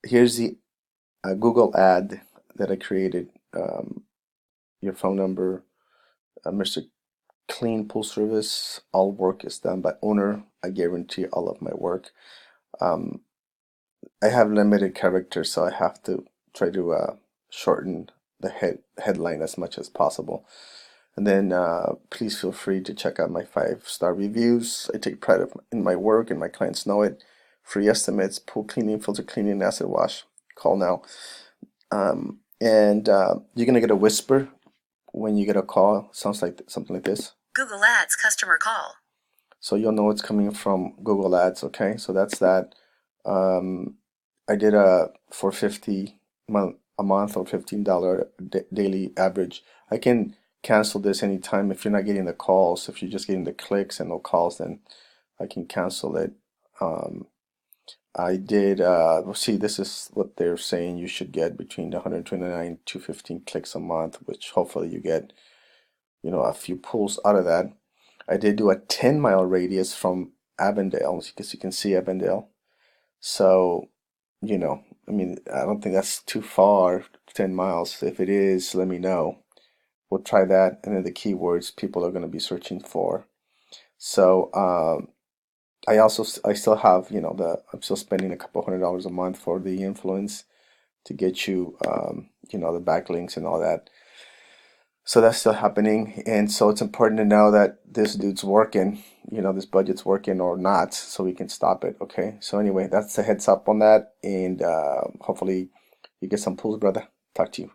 here's the Google ad that I created. Your phone number, Mr. Clean Pool Service. All work is done by owner. I guarantee all of my work. Um, I have limited characters, so I have to try to shorten the headline as much as possible. And then please feel free to check out my 5-star reviews. I take pride in my work, and my clients know it. Free estimates, pool cleaning, filter cleaning, acid wash. Call now. And you're gonna get a whisper when you get a call. Sounds like something like this. Google Ads customer call. So you'll know it's coming from Google Ads. Okay, so that's that. I did a 450 a month or $15 daily average. I can cancel this anytime if you're not getting the calls. If you're just getting the clicks and no calls, then I can cancel it. I did see, this is what they're saying you should get between 129 to 15 clicks a month, which hopefully you get, you know, a few pulls out of that. I did do a 10-mile radius from Avondale, because you can see Avondale. So, you know, I mean, I don't think that's too far, 10 miles. If it is, let me know. We'll try that. And then the keywords people are going to be searching for. So, I still have, you know, I'm still spending a couple $100 a month for the influence to get you, you know, the backlinks and all that. So that's still happening, and so it's important to know that this dude's working, you know, this budget's working or not, so we can stop it. Okay. So anyway, that's a heads up on that, and hopefully you get some pulls, brother. Talk to you.